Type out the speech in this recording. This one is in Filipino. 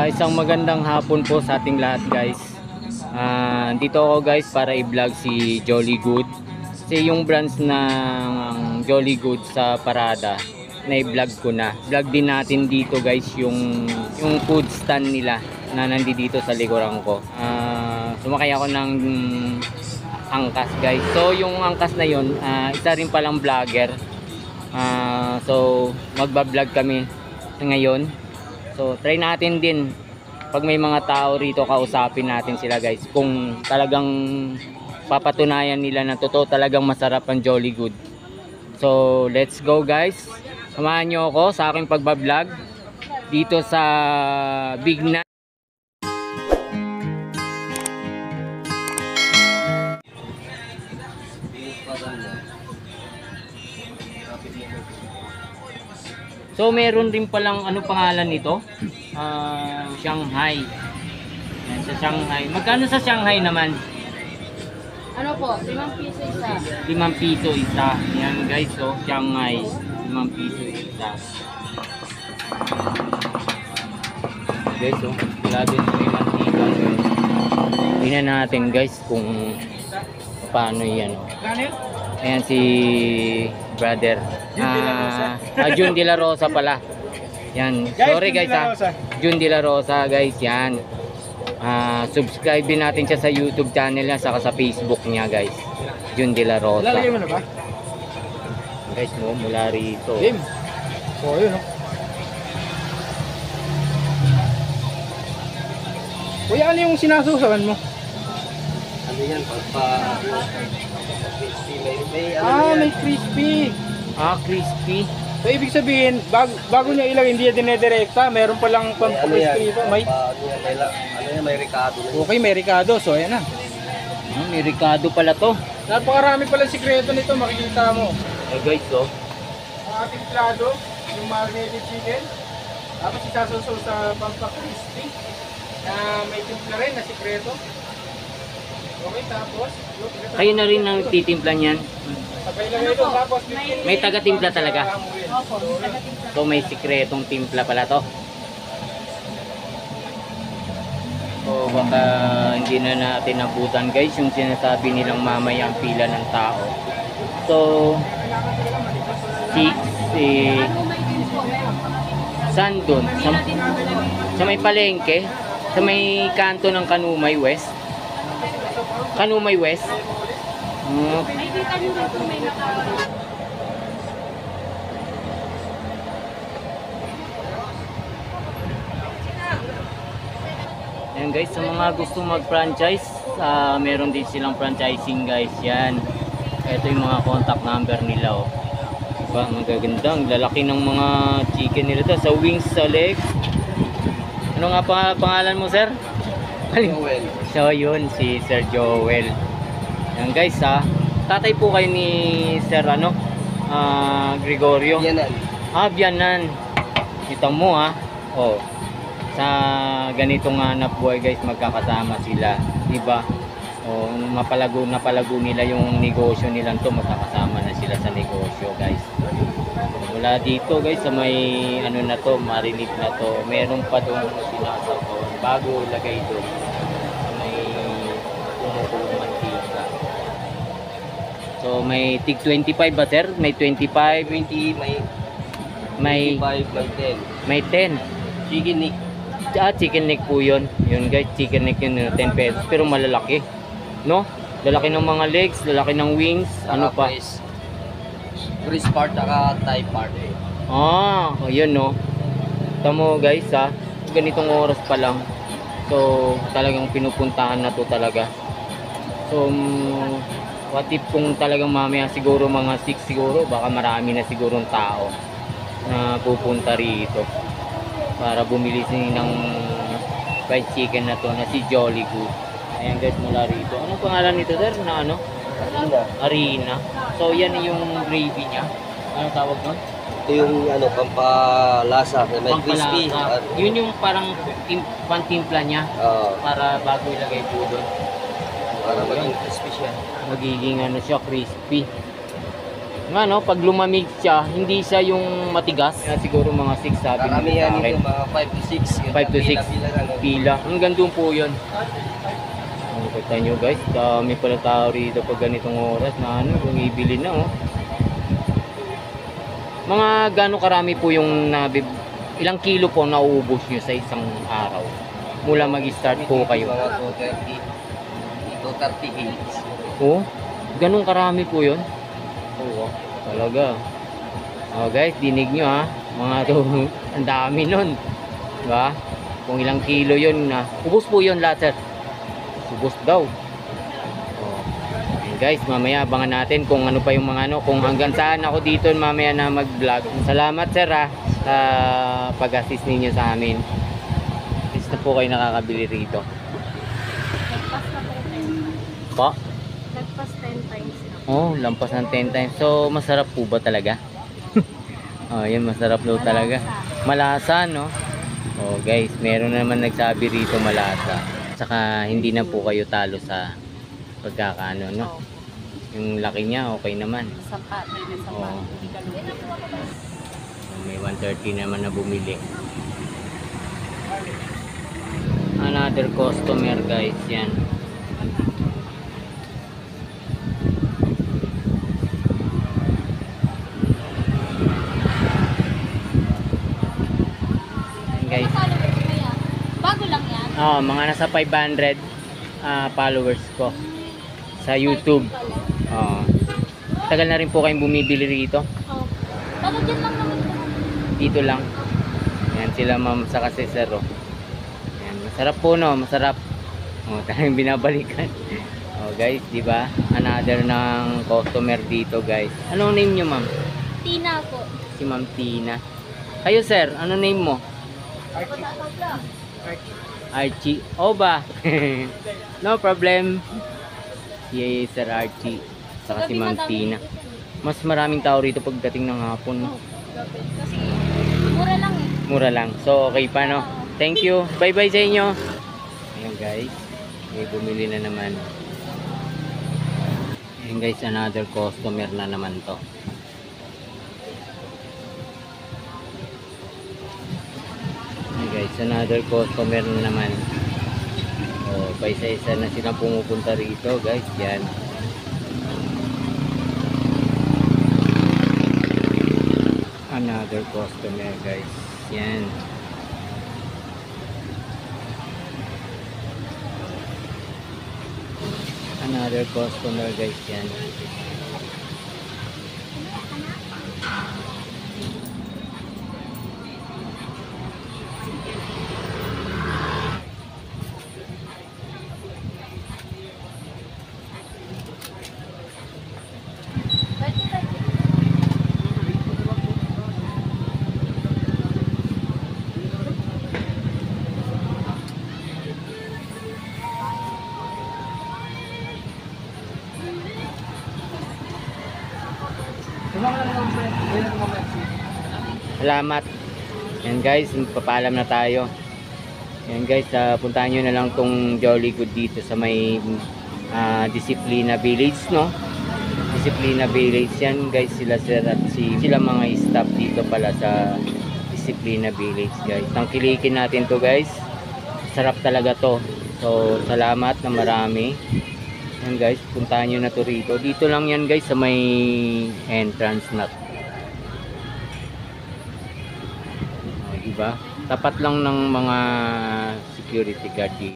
Isang magandang hapon po sa ating lahat, guys. Dito ako, guys, para i-vlog si Jolly Good. Kasi yung branch ng Jolly Good sa Parada na i-vlog ko na. Vlog din natin dito, guys, yung food stand nila na nandito sa likuran ko. Sumakay ako ng angkas, guys. So yung angkas na yun, isa rin palang vlogger. So magba-vlog kami ngayon. So try natin din pag may mga tao rito, kausapin natin sila, guys, kung talagang papatunayan nila na totoo talagang masarap ang Jolly Good. So let's go, guys. Samahan nyo ako sa aking pagbablog dito sa Big Na. So meron din palang ano pangalan nito? Shanghai. Yan, sa Shanghai. Magkano sa Shanghai naman? Ano po? 5 piso isa. 5 piso isa. Yan, guys, so Shanghai. 5 piso isa. Guys, so wala din may mantika. Tingnan natin, guys, kung paano yan. Ayan si brother. Jun De La Rosa pala. Yan. Sorry, guys, Jun De La Rosa, guys, yan. Subscribe din natin siya sa YouTube channel niya, saka sa Facebook niya, guys. Jun De La Rosa. Lalagay mo na ba? Guys, mo mula rito. Game. So, yun, no? Kuya, ano yung sinasusawan mo? Ano yan? Crispy. May crispy. Crispy. So, ibig sabihin, bago niya ilagay, hindi niya dinedirekta. Meron palang pang-crispy dito. May may ricado. Okay, may ricado. So, ayan na. May ricado pala to. Napakarami pala sikreto nito, makikita mo. Guys, so. Ang ating plado, yung marinated chicken. Tapos isasuso sa pampa-crispy. Na may timpla rin na sikreto. Okay, tapos Kayo na rin ang titimpla niyan. sabay lang ito. Tapos May taga-timpla talaga. Opo, taga-timpla. So may sikretong timpla pala to. So baka hindi na natin nabutan, guys, yung sinasabi nilang mamayang pila ng tao. So 6 saan dun? Sa may palengke, sa may kanto ng Kanumay West. Kanumay West. May kita nyo dito may naka... Ayan, guys, sa mga gusto mag-franchise, meron din silang franchising, guys. Yan. Ito yung mga contact number nila, oh. Diba? Magaganda. Ang lalaki ng mga chicken nila to. Sa wings, sa legs. Ano nga pangalan mo, sir? Joel. So yun, si Sir Joel. Yan, guys, tatay po kayo ni Sir Gregorio. Yanan. Bianan. Kita mo, oh, sa ganitong hanap buhay, guys, magkakasama sila, diba? O napalago nila yung negosyo nilang to, magkakasama na sila sa negosyo, guys. Mula dito, guys, sa may ano na to, marinate na to, meron pa doon sinasabaw bago lagay doon sa may kumukulong mantika. So may tig 25 ba, sir? May 25, 20, may 5, may may 10. 10. Chicken neck. Chicken neck po yun. Yun, guys, chicken neck yun, 10 pesos. Pero malalaki, no? Lalaki ng mga legs, lalaki ng wings, ano pa? Breast part, saka thigh part. Ayun, no? Tamo, guys, ganitong oras pa lang. So, talagang pinupuntahan na to talaga. So, what if kung talagang mamaya siguro mga 6 siguro, baka marami na siguro ng tao na pupunta rito para bumili ng fried chicken na to na si Jolly Good. Ayan, guys, mula rito. Anong pangalan nito, sir? Na ano? Harina. So yan yung gravy niya. Anong tawag nun? Ito yung pampalasa, may crispy. Pampalasa. Yun yung parang pantimpla niya para bago ilagay po doon. Para maging crispy siya. Magiging ano siya, crispy. Nga no, pag lumamig siya, hindi siya yung matigas. Kaya siguro mga 6 sabi nila Karamihan sa akin. nito mga 5 to 6. 5 to 6 pila. Hanggang doon po yun. Kita nyo guys, dami pala tao rito pag ganitong oras na ano, bumibili na oh. Mga gano'ng karami po yung ilang kilo po nauubos nyo sa isang araw? Mula mag-start po kayo. Mga 230 kilos. Oh, ganun karami po yun? Oo, talaga. Oh guys, dinig nyo ha. Mga to, ang dami nun. Diba? Kung ilang kilo yun na. Ubus po yun lahat sir. Ubus daw. Oh. And guys, mamaya abangan natin kung ano pa yung mga ano. Kung hanggang saan ako dito mamaya na mag-vlog. Salamat sir ha. Sa pag-assist ninyo sa amin. At least na po kayo nakakabili rito. Nagpas na po 10. Po? Nagpas 10 times na. Oh, lampas ng 10 times. So, masarap po ba talaga? Oh, yun, masarap daw talaga. Malasa, no? Oh, guys, meron na naman nagsabi rito malasa. Saka, hindi na po kayo talo sa pagkakaano, no? Yung laki niya, okay naman. Sapat. May sapat. Oo. Hindi ka lumiit. May 130 naman na bumili. Another customer, guys, yan. Guys. Bago lang yan. Oh, mga nasa 500 followers ko sa YouTube. Oh. Tagal na rin po kayong bumibili rito. Oh. Bago dyan lang naman. Dito lang. Yan sila ma'am sa kasesero. Yan, masarap po no, masarap. Oh, talagang binabalikan. Oh, guys, di ba? Another ng customer dito, guys. Anong name niyo, ma'am? Tina po. Si Ma'am Tina. Kayo, sir, ano name mo? Archie. Oba. No problem. Si Sir Archie. Saka si Ma'am Tina. Mas maraming tao rito pagdating ng hapon. Kasi mura lang eh. Mura lang. So, okay pa, no? Thank you. Bye-bye sa inyo. Ayan, guys. May bumili na naman. Ayan, guys. Another customer na naman to. Ayan, guys. Another customer na naman. Oh, pa isa-isa na silang pumupunta rito, guys. Yan. Another customer, guys. Yan. Another customer, guys. Yan. Salamat. Yan guys, papaalam na tayo. Yan guys, puntahan nyo na lang tong Jolly Good dito sa may Disciplina Village, no? Disciplina Village yan guys, sila sir at sila mga staff dito pala sa Disciplina Village, guys. Tangkilikin natin to, guys. Sarap talaga to. So, salamat na marami. Yan guys, puntahan nyo na to rito. Dito lang yan guys sa may entrance na. Diba? Tapat lang ng mga security guard dito.